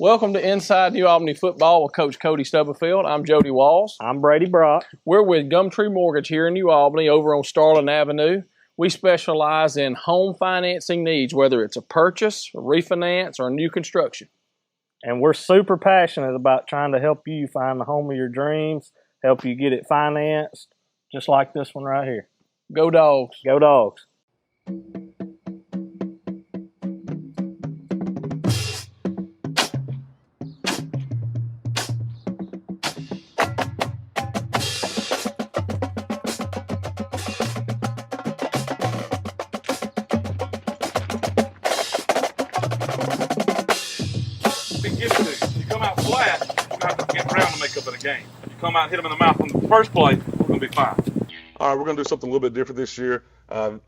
Welcome to Inside New Albany Football with Coach Cody Stubblefield. I'm Jody Walls. I'm Brady Brock. We're with GumTree Mortgage here in New Albany over on Starling Avenue. We specialize in home financing needs, whether it's a purchase, a refinance, or new construction. And we're super passionate about trying to help you find the home of your dreams, help you get it financed, just like this one right here. Go Dogs. Go Dogs. You come out flat, you're going to have to get around to make up in a game. If you come out and hit them in the mouth on the first play, we're going to be fine. All right, we're going to do something a little bit different this year.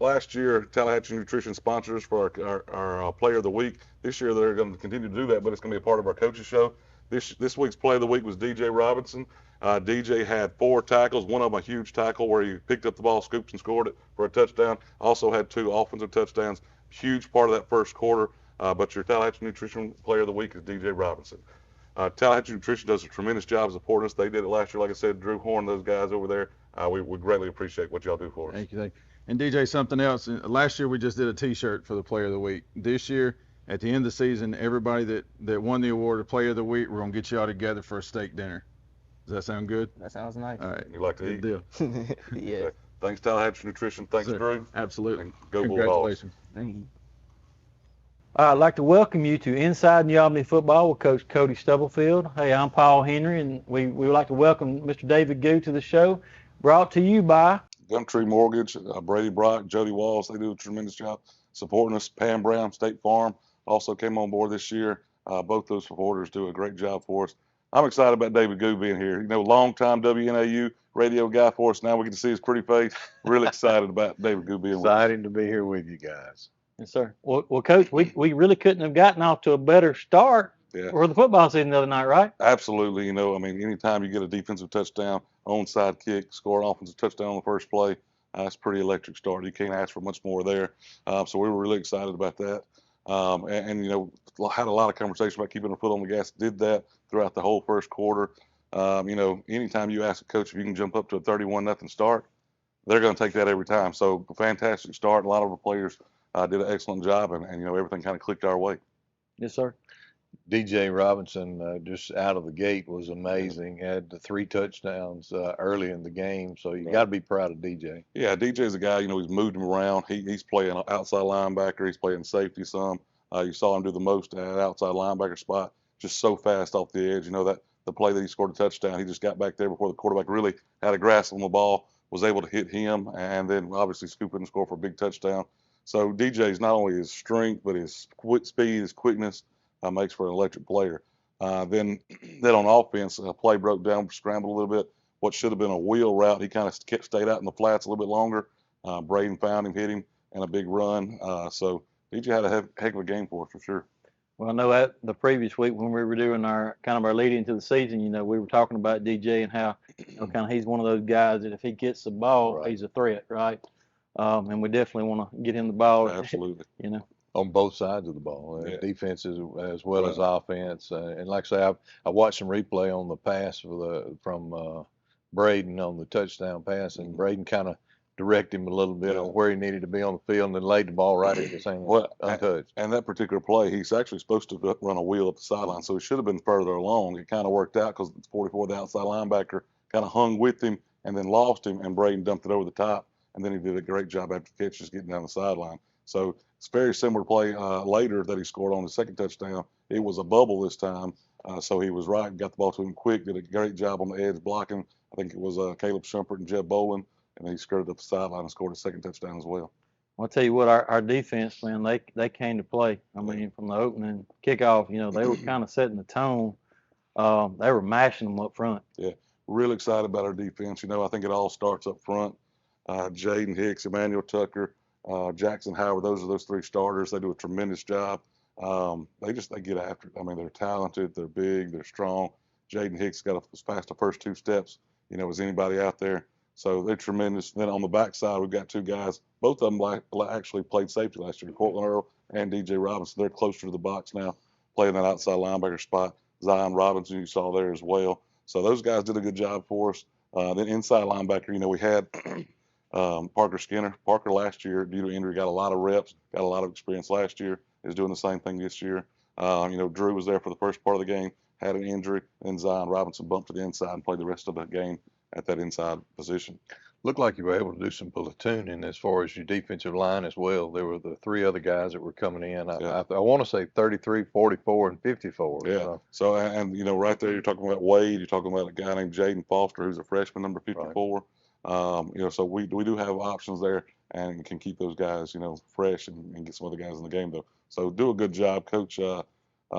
Last year, Tallahatchie Nutrition sponsored us for our Player of the Week. This year, they're going to continue to do that, but it's going to be a part of our coaches show. This week's Player of the Week was DJ Robinson. DJ had 4 tackles, one of them a huge tackle where he picked up the ball, scooped and scored it for a touchdown. Also had 2 offensive touchdowns. Huge part of that first quarter. But your Tallahatchie Nutrition Player of the Week is DJ Robinson. Tallahatchie Nutrition does a tremendous job supporting us. They did it last year, like I said, Drew Horn, those guys over there. We greatly appreciate what y'all do for us. Thank you. And DJ, something else. Last year we just did a T-shirt for the Player of the Week. This year, at the end of the season, everybody that won the award of Player of the Week, we're going to get you all together for a steak dinner. Does that sound good? That sounds nice. All right. You like to eat? Good deal. Yeah. Okay. Thanks, Tallahatchie Nutrition. Thanks, Sir. Drew. Absolutely. And go Bulldogs. Congratulations. Thank you. I'd like to welcome you to Inside New Albany Football with Coach Cody Stubblefield. Hey, I'm Paul Henry, and we would like to welcome Mr. David Goo to the show, brought to you by GumTree Mortgage, Brady Brock, Jody Walls. They do a tremendous job supporting us. Pam Brown, State Farm, also came on board this year. Both those supporters do a great job for us. I'm excited about David Goo being here. You know, long-time WNAU radio guy for us. Now we get to see his pretty face. Really excited about David Goo being with us. Excited to be here with you guys. Yes, sir. Well, Coach, we really couldn't have gotten off to a better start for the football season the other night, right? Absolutely. You know, I mean, anytime you get a defensive touchdown, onside kick, score an offensive touchdown on the first play, that's a pretty electric start. You can't ask for much more there. So we were really excited about that. And, you know, had a lot of conversation about keeping our foot on the gas. Did that throughout the whole first quarter. You know, anytime you ask a coach if you can jump up to a 31-0 start, they're going to take that every time. So a fantastic start. A lot of our players did an excellent job, and you know, everything kind of clicked our way. Yes, sir. DJ Robinson just out of the gate was amazing. Had the 3 touchdowns early in the game, so you got to be proud of DJ. Yeah, DJ's a guy, you know, he's moved him around. He's playing outside linebacker. He's playing safety some. You saw him do the most at outside linebacker spot, just so fast off the edge. You know, that the play that he scored a touchdown, he just got back there before the quarterback really had a grasp on the ball, was able to hit him, and then obviously scoop it and score for a big touchdown. So DJ's not only his strength, but his speed, his quickness makes for an electric player. Then on offense, a play broke down, scrambled a little bit. What should have been a wheel route, he kind of stayed out in the flats a little bit longer. Braden found him, hit him, and a big run. So DJ had a heck of a game for us for sure. Well, I know that the previous week when we were doing our lead into the season, you know, we were talking about DJ and how, you know, kind of he's one of those guys that if he gets the ball, he's a threat, right? And we definitely want to get him the ball. Absolutely. You know, On both sides of the ball, defense as well as offense. And like I say, I watched some replay on the pass from Braden on the touchdown pass, and Braden kind of directed him a little bit on where he needed to be on the field, and then laid the ball right at his hand, untouched. And that particular play, he's actually supposed to run a wheel up the sideline, so he should have been further along. It kind of worked out because 44, the outside linebacker, kind of hung with him and then lost him, and Braden dumped it over the top, and then he did a great job after the catch just getting down the sideline. So it's very similar play later that he scored on the second touchdown. It was a bubble this time, so he was right, got the ball to him quick, did a great job on the edge blocking. I think it was Caleb Shumpert and Jeb Bolin, and he skirted up the sideline and scored a second touchdown as well. I'll tell you what, our defense, man, they came to play. I mean, from the opening kickoff, you know, they were kind of setting the tone. They were mashing them up front. Yeah, really excited about our defense. You know, I think it all starts up front. Jaden Hicks, Emmanuel Tucker, Jackson Howard, those 3 starters. They do a tremendous job. They get after it. I mean, they're talented, they're big, they're strong. Jaden Hicks got as fast the first 2 steps, you know, as anybody out there. So they're tremendous. Then on the backside, we've got 2 guys. Both of them actually played safety last year, Cortland Earl and DJ Robinson. They're closer to the box now. playing that outside linebacker spot. Zion Robinson, you saw there as well. So those guys did a good job for us. Then inside linebacker, we had Parker Skinner. Parker last year, due to injury, got a lot of reps, got a lot of experience last year, is doing the same thing this year. Drew was there for the first part of the game, had an injury, and Zion Robinson bumped to the inside and played the rest of the game at that inside position. Looked like you were able to do some platooning as far as your defensive line as well. There were the 3 other guys that were coming in. I want to say 33, 44, and 54. Yeah. So, right there, you're talking about Wade. You're talking about a guy named Jaden Foster, who's a freshman, number 54. Right. So we do have options there and can keep those guys, fresh and get some other guys in the game, though. So do a good job, Coach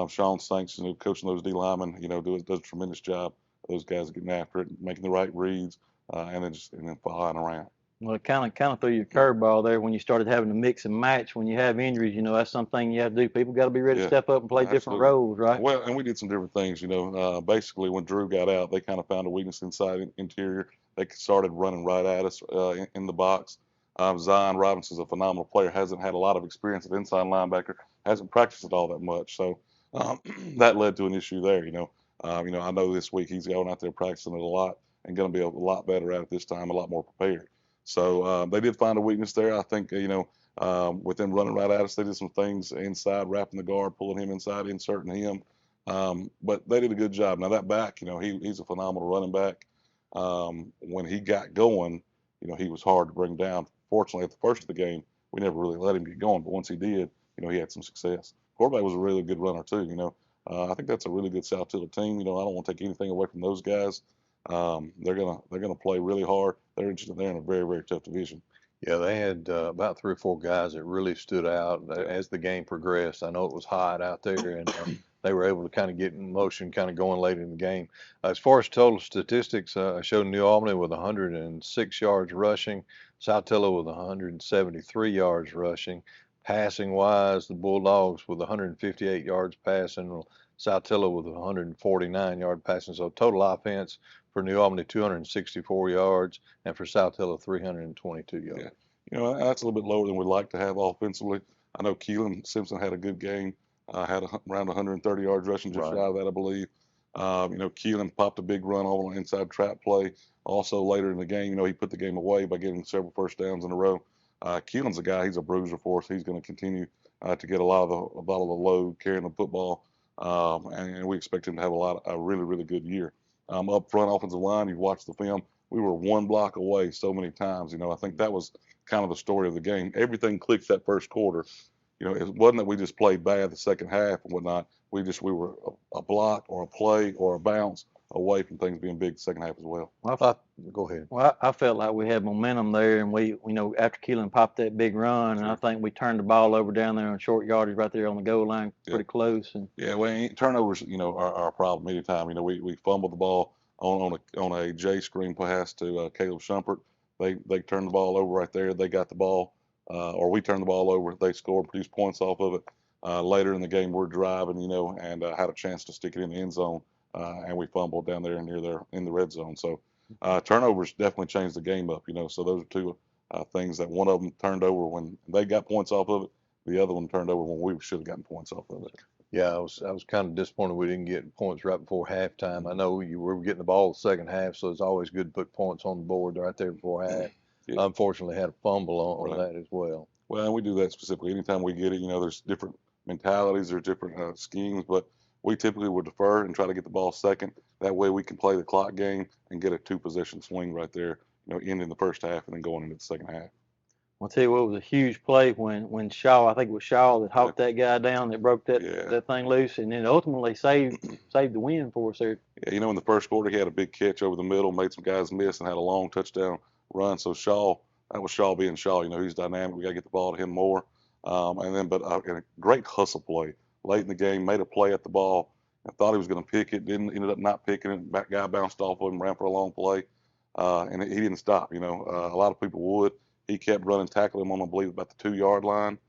Sean Sanks, coaching those D linemen, does a tremendous job. Those guys getting after it, making the right reads, and then flying around. Well, it kind of threw your curveball there when you started having to mix and match. When you have injuries, that's something you have to do. People got to be ready to step up and play different roles, right? Well, and we did some different things. Basically when Drew got out, they kind of found a weakness inside interior. They started running right at us in the box. Zion Robinson's a phenomenal player. Hasn't had a lot of experience at inside linebacker. Hasn't practiced it all that much. So that led to an issue there. I know this week he's going out there practicing it a lot and going to be a lot better at it this time, a lot more prepared. So they did find a weakness there. I think, with them running right at us, they did some things inside, wrapping the guard, pulling him inside, inserting him. But they did a good job. Now that back, he's a phenomenal running back. When he got going, he was hard to bring down. Fortunately, at the first of the game, we never really let him get going. But once he did, he had some success. Quarterback was a really good runner too. I think that's a really good South Tiller team. I don't want to take anything away from those guys. They're gonna play really hard. They're in a very, very tough division. Yeah, they had about 3 or 4 guys that really stood out as the game progressed. I know it was hot out there, and they were able to kind of get in motion, kind of going late in the game. As far as total statistics, I showed New Albany with 106 yards rushing, South Tiller with 173 yards rushing. Passing wise, the Bulldogs with 158 yards passing, South Tiller with 149 yard passing. So total offense for New Albany 264 yards, and for South Tiller 322 yards. Yeah. That's a little bit lower than we'd like to have offensively. I know Keelan Simpson had a good game, had around 130 yards rushing, just shy of that, I believe. Keelan popped a big run on an inside trap play. Also later in the game, he put the game away by getting several first downs in a row. Keelan's a guy, he's a bruiser for us. He's going to continue to get a lot of the load carrying the football, and we expect him to have a really, really good year. Up front, offensive line, you watch the film, we were 1 block away so many times. I think that was kind of the story of the game. Everything clicked that first quarter. It wasn't that we just played bad the second half and whatnot. We were a block or a play or a bounce away from things being big the second half as well. Go ahead. Well, I felt like we had momentum there, and we after Keelan popped that big run, and I think we turned the ball over down there on short yardage right there on the goal line, pretty close. And turnovers, are a problem anytime. We fumbled the ball on a J screen pass to Caleb Shumpert. They turned the ball over right there. They got the ball, or we turned the ball over. They scored, produced points off of it. Later in the game, we're driving, and had a chance to stick it in the end zone. And we fumbled down there near there in the red zone. So turnovers definitely changed the game up, So those are 2 things that one of them turned over when they got points off of it. The other one turned over when we should have gotten points off of it. Yeah, I was kind of disappointed we didn't get points right before halftime. I know we were getting the ball the second half, so it's always good to put points on the board right there before half. Yeah. Unfortunately, had a fumble on that as well. Well, and we do that specifically. Anytime we get it, there's different mentalities, there's different schemes, but we typically would defer and try to get the ball second. That way we can play the clock game and get a 2-possession swing right there, ending the first half and then going into the second half. I'll tell you what was a huge play when Shaw, I think it was Shaw that hawked that guy down, that broke that thing loose, and then ultimately saved the win for us there. Yeah, in the first quarter he had a big catch over the middle, made some guys miss, and had a long touchdown run. So that was Shaw being Shaw. He's dynamic. We got to get the ball to him more. And a great hustle play late in the game, made a play at the ball. I thought he was going to pick it, ended up not picking it. That guy bounced off of him, ran for a long play, and he didn't stop. A lot of people would. He kept running, tackling him on, I believe, about the 2-yard line,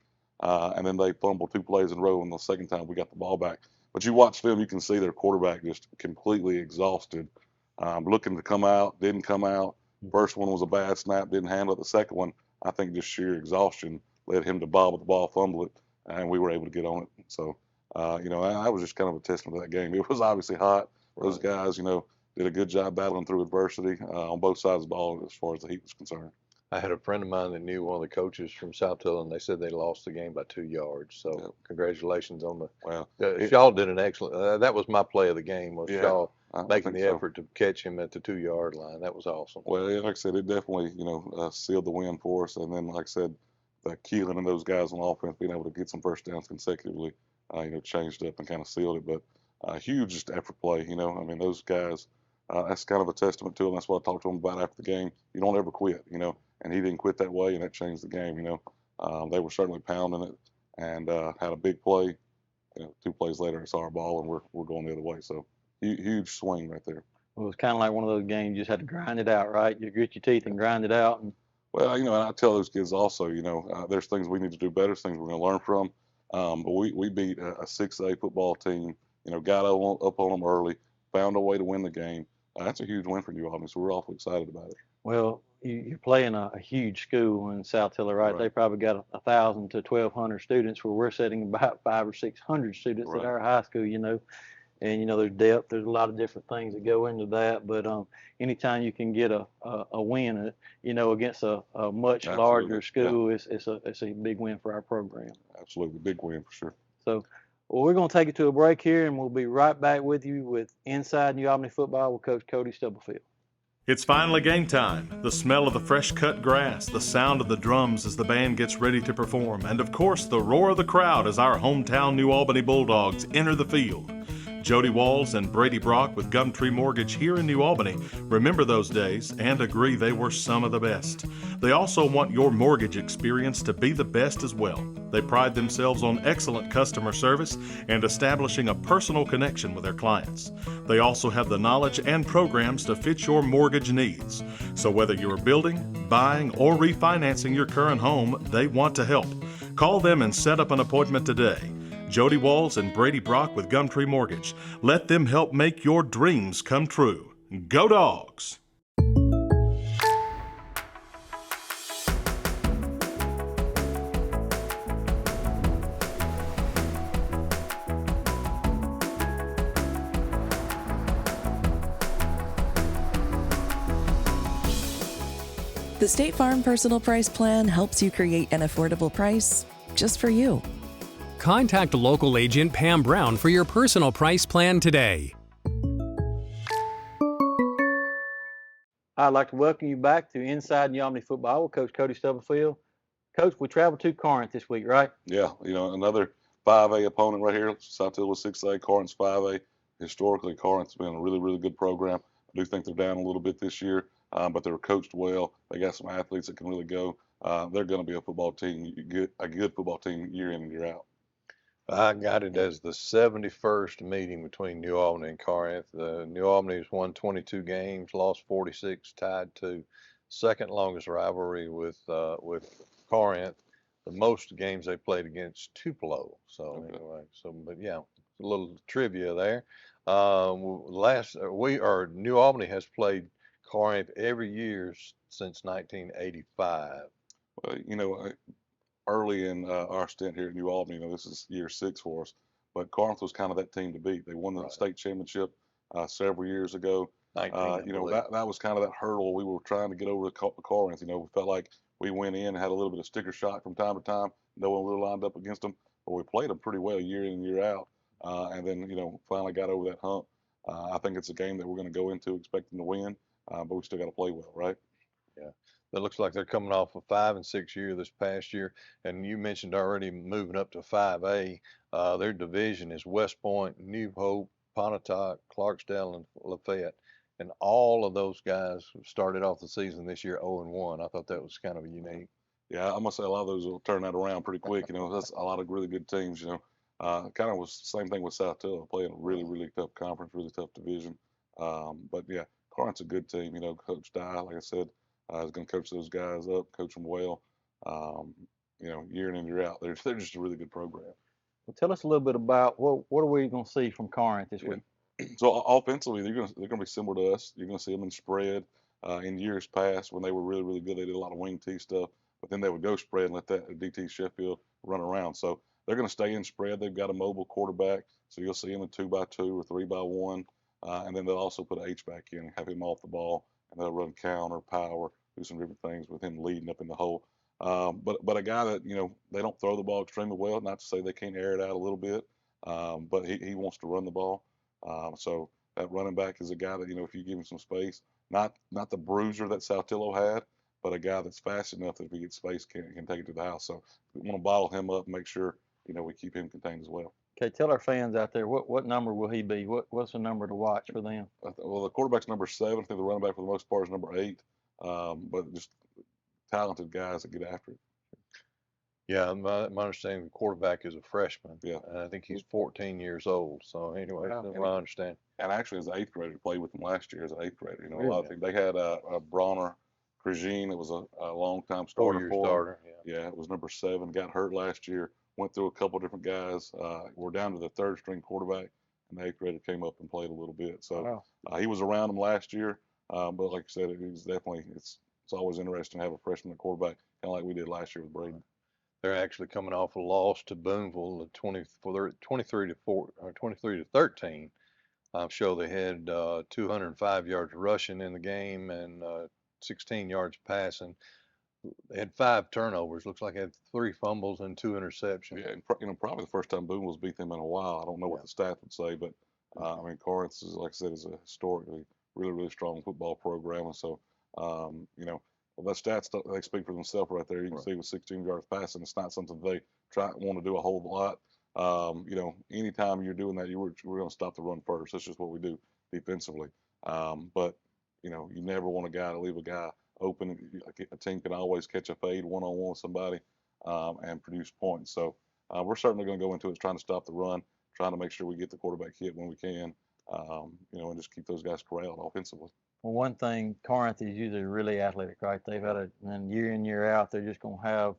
and then they fumbled 2 plays in a row. And the second time we got the ball back. But you watch film, you can see their quarterback just completely exhausted, looking to come out, didn't come out. First one was a bad snap, didn't handle it. The second one, I think just sheer exhaustion led him to bobble the ball, fumble it, and we were able to get on it. So I was just kind of a testament to that game. It was obviously hot. Those guys, did a good job battling through adversity on both sides of the ball as far as the heat was concerned. I had a friend of mine that knew one of the coaches from South Hill, and they said they lost the game by 2 yards. So congratulations on the. Well, Shaw did an excellent. That was my play of the game. Was Shaw making the effort to catch him at the 2-yard line? That was awesome. Well, like I said, it definitely sealed the win for us. And then, like I said, Keelan and those guys on offense being able to get some first downs consecutively, changed up and kind of sealed it. But huge just effort play. I mean, those guys. That's kind of a testament to them. That's what I talked to them about after the game. You don't ever quit, and he didn't quit that way, and that changed the game. They were certainly pounding it and had a big play. 2 plays later, it's our ball, and we're going the other way. So huge swing right there. Well, it was kind of like one of those games you just had to grind it out, right? You grit your teeth and grind it out. Well, and I tell those kids also, there's things we need to do better, things we're going to learn from. But we beat a 6A football team. Got up on them early, found a way to win the game. That's a huge win for New Albany, so we're awfully excited about it. Well, you're playing a huge school in South Hill, right? They probably got 1,000 to 1,200 students, where we're sitting about 500 or 600 students at our high school. And there's depth. There's a lot of different things that go into that. But anytime you can get a win, against a much larger school, it's a big win for our program. Absolutely, big win for sure. So. Well, we're going to take it to a break here, and we'll be right back with you with Inside New Albany Football with Coach Cody Stubblefield. It's finally game time. The smell of the fresh cut grass, the sound of the drums as the band gets ready to perform, and of course the roar of the crowd as our hometown New Albany Bulldogs enter the field. Jody Walls and Brady Brock with GumTree Mortgage here in New Albany remember those days and agree they were some of the best. They also want your mortgage experience to be the best as well. They pride themselves on excellent customer service and establishing a personal connection with their clients. They also have the knowledge and programs to fit your mortgage needs. So whether you're building, buying, or refinancing your current home, they want to help. Call them and set up an appointment today. Jody Walls and Brady Brock with GumTree Mortgage. Let them help make your dreams come true. Go Dogs! The State Farm Personal Price Plan helps you create an affordable price just for you. Contact local agent Pam Brown for your personal price plan today. I'd like to welcome you back to Inside New Albany Football with Coach Cody Stubblefield. Coach, we traveled to Corinth this week, right? Yeah, another 5A opponent right here. South Hill was 6A, Corinth's 5A. Historically, Corinth's been a really, really good program. I do think they're down a little bit this year, but they're coached well. They got some athletes that can really go. They're going to be a football team, a good football team year in and year out. I got it as the 71st meeting between New Albany and Corinth. New Albany's won 22 games, lost 46, tied to second longest rivalry with Corinth. The most games they played against Tupelo. So anyway, but yeah, a little trivia there. New Albany has played Corinth every year since 1985. Well, early in our stint here at New Albany, this is year 6 for us, but Corinth was kind of that team to beat. They won the state championship several years ago. That was kind of that hurdle we were trying to get over to Corinth. We felt like we went in and had a little bit of sticker shock from time to time. No one really lined up against them, but we played them pretty well year in and year out. And then, finally got over that hump. I think it's a game that we're going to go into expecting to win, but we still got to play well, right? Yeah. It looks like they're coming off a 5 and 6 year this past year, and you mentioned already moving up to 5A. Their division is West Point, New Hope, Pontotoc, Clarksdale, and Lafayette, and all of those guys started off the season this year 0-1. I thought that was kind of unique. Yeah, I must say a lot of those will turn that around pretty quick. That's a lot of really good teams. Kind of was the same thing with South Hill, playing a really, really tough conference, really tough division. But yeah, Corinth's a good team. Coach Dye, like I said, is going to coach those guys up, coach them well. Year in and year out, they're just a really good program. Well, tell us a little bit about what are we going to see from Corinth this week? So offensively, they're going to be similar to us. You're going to see them in spread. In years past, when they were really, really good, they did a lot of wing T stuff, but then they would go spread and let that DT Sheffield run around. So they're going to stay in spread. They've got a mobile quarterback, so you'll see him in 2-2 or 3-1, and then they'll also put an H-back in and have him off the ball, and they'll run counter, power, do some different things with him leading up in the hole. But a guy that, they don't throw the ball extremely well. Not to say they can't air it out a little bit, but he wants to run the ball. So that running back is a guy that, if you give him some space, not the bruiser that Saltillo had, but a guy that's fast enough that if he gets space can take it to the house. So we want to bottle him up and make sure, we keep him contained as well. Okay, tell our fans out there, what number will he be? What's the number to watch for them? Well, the quarterback's number 7. I think the running back for the most part is number 8. But just talented guys that get after it. Yeah, my understanding the quarterback is a freshman. Yeah. And I think he's 14 years old. So anyway, that's what I understand. And actually, as an 8th grader, played with him last year as an 8th grader. Really? A lot of things. They had a Bronner Krajine that was a long-time starter for starter. Yeah, it was number 7. Got hurt last year. Went through a couple different guys. We're down to the 3rd string quarterback, and the 8th grader came up and played a little bit. So he was around them last year. But like I said, it's always interesting to have a freshman at quarterback, kind of like we did last year with Braden. They're actually coming off a loss to Booneville, 23 to 13. I'm sure they had 205 yards rushing in the game and 16 yards passing. They had 5 turnovers. Looks like they had 3 fumbles and 2 interceptions. Yeah, and probably the first time Booneville's beat them in a while. I don't know what the stats would say, but Corinth is, like I said, is a historically really, really strong football program, and so the stats they speak for themselves right there. You can see with 16 yards passing, it's not something they want to do a whole lot. Anytime you're doing that, we're going to stop the run first. That's just what we do defensively. But you never want a guy to leave a guy open. A team can always catch a fade one-on-one with somebody and produce points. So we're certainly going to go into it trying to stop the run, trying to make sure we get the quarterback hit when we can, and just keep those guys corralled offensively. Well, one thing, Corinth is usually really athletic, right? They've had and year in, year out, they're just going to have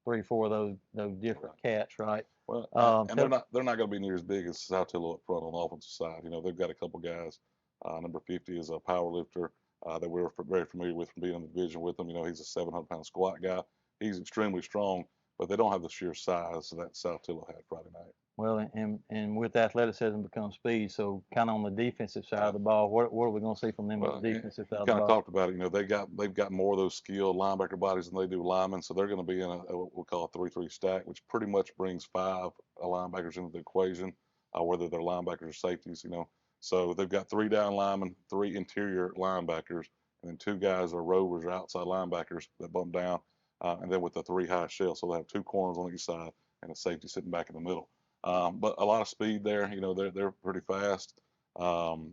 3, 4 of those different cats, right? Well, and they're not going to be near as big as Saltillo up front on the offensive side. They've got a couple guys. Number 50 is a power lifter that we're very familiar with from being in the division with him. He's a 700-pound squat guy. He's extremely strong, but they don't have the sheer size that Saltillo had Friday night. Well, and with athleticism becomes speed. So kind of on the defensive side of the ball, what are we going to see from them on the defensive side of the ball? Kind of talked about it. They've got more of those skilled linebacker bodies than they do linemen. So they're going to be in what we'll call a 3-3 stack, which pretty much brings 5 linebackers into the equation, whether they're linebackers or safeties. So they've got 3 down linemen, 3 interior linebackers, and then 2 guys are rovers or outside linebackers that bump down, and then with the 3 high shells. So they have 2 corners on each side and a safety sitting back in the middle. But a lot of speed there. They're pretty fast. Nothing.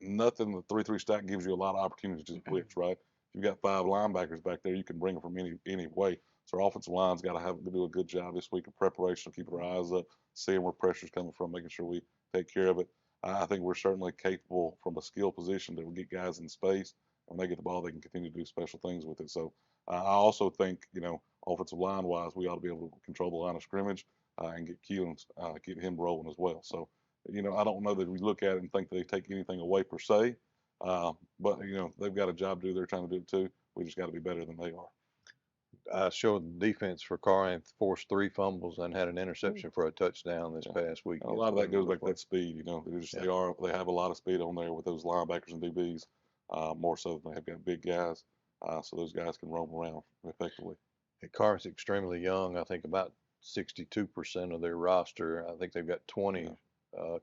The 3-3 stack gives you a lot of opportunities to blitz, right? If you've got 5 linebackers back there, you can bring them from any way. So our offensive line's got to do a good job this week of preparation, keeping our eyes up, seeing where pressure's coming from, making sure we take care of it. I think we're certainly capable from a skill position to get guys in space. When they get the ball, they can continue to do special things with it. So I also think, offensive line wise, we ought to be able to control the line of scrimmage. And get Keelan, get him rolling as well. So, I don't know that we look at it and think that they take anything away per se, but they've got a job to do. They're trying to do it too. We just got to be better than they are. I showed the defense for Corinth forced 3 fumbles and had an interception for a touchdown this past week. A lot of that goes back to that speed. They have a lot of speed on there with those linebackers and DBs, more so than they have got big guys, so those guys can roam around effectively. And Corinth's extremely young. I think about 62% of their roster. I think they've got 20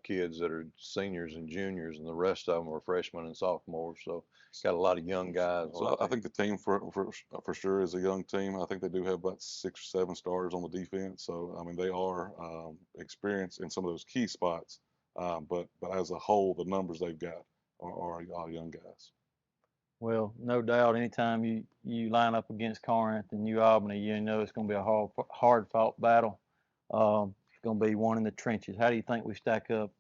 kids that are seniors and juniors, and the rest of them are freshmen and sophomores. So it's got a lot of young guys. So I think the team for sure is a young team. I think they do have about 6 or 7 starters on the defense. So they are experienced in some of those key spots. But as a whole, the numbers they've got are all young guys. Well, no doubt. Anytime you line up against Corinth and New Albany, it's going to be a hard-fought battle. It's going to be one in the trenches. How do you think we stack up,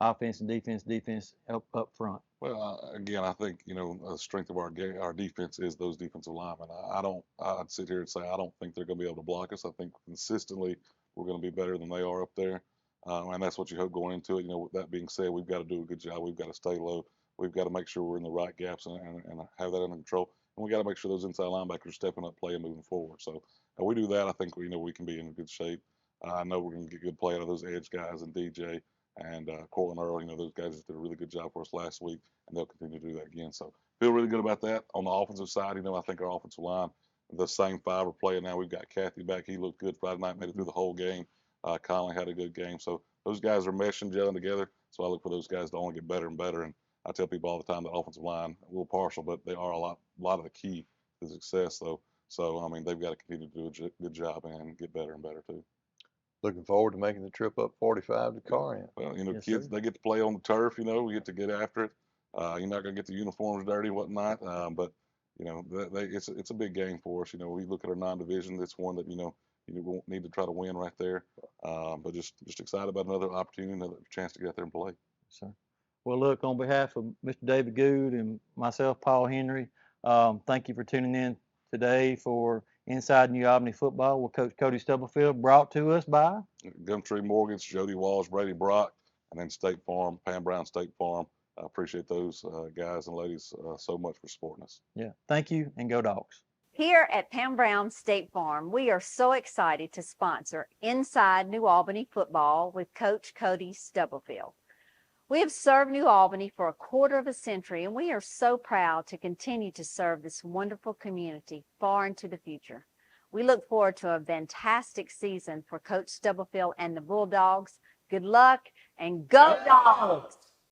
offense and defense up front? Well, again, I think the strength of our defense is those defensive linemen. I'd sit here and say I don't think they're going to be able to block us. I think consistently we're going to be better than they are up there, and that's what you hope going into it. With that being said, we've got to do a good job. We've got to stay low. We've got to make sure we're in the right gaps and have that under control. And we got to make sure those inside linebackers are stepping up, playing, moving forward. So we do that. I think we can be in good shape. I know we're going to get good play out of those edge guys and DJ and Cortland Earl. You know, those guys did a really good job for us last week, and they'll continue to do that again. So feel really good about that. On the offensive side, you know, I think our offensive line, the same five are playing now. We've got Kathy back. He looked good Friday night, made it through the whole game. Conley had a good game. So those guys are meshing, gelling together. So I look for those guys to only get better and better. And I tell people all the time the offensive line, a little partial, but they are a lot of the key to success, though. So, I mean, they've got to continue to do a good job and get better and better, too. Looking forward to making the trip up 45 to Corinth. Well, you know, Yes, kids, sir. they get to play on the turf, you know, we get to get after it. You're not going to get the uniforms dirty, whatnot, but, you know, it's a big game for us. You know, we look at our non-division, it's one that, you know, you won't need to try to win right there. But just excited about another opportunity, another chance to get out there and play. Yes, sir. Well, look, on behalf of Mr. David Good and myself, Paul Henry, thank you for tuning in today for Inside New Albany Football with Coach Cody Stubblefield, brought to us by GumTree Mortgage, Jody Walsh, Brady Brock, and then State Farm, Pam Brown State Farm. I appreciate those guys and ladies so much for supporting us. Yeah. Thank you, and go Dogs. Here at Pam Brown State Farm, we are so excited to sponsor Inside New Albany Football with Coach Cody Stubblefield. We have served New Albany for a quarter of a century, and we are so proud to continue to serve this wonderful community far into the future. We look forward to a fantastic season for Coach Stubblefield and the Bulldogs. Good luck, and go Dogs!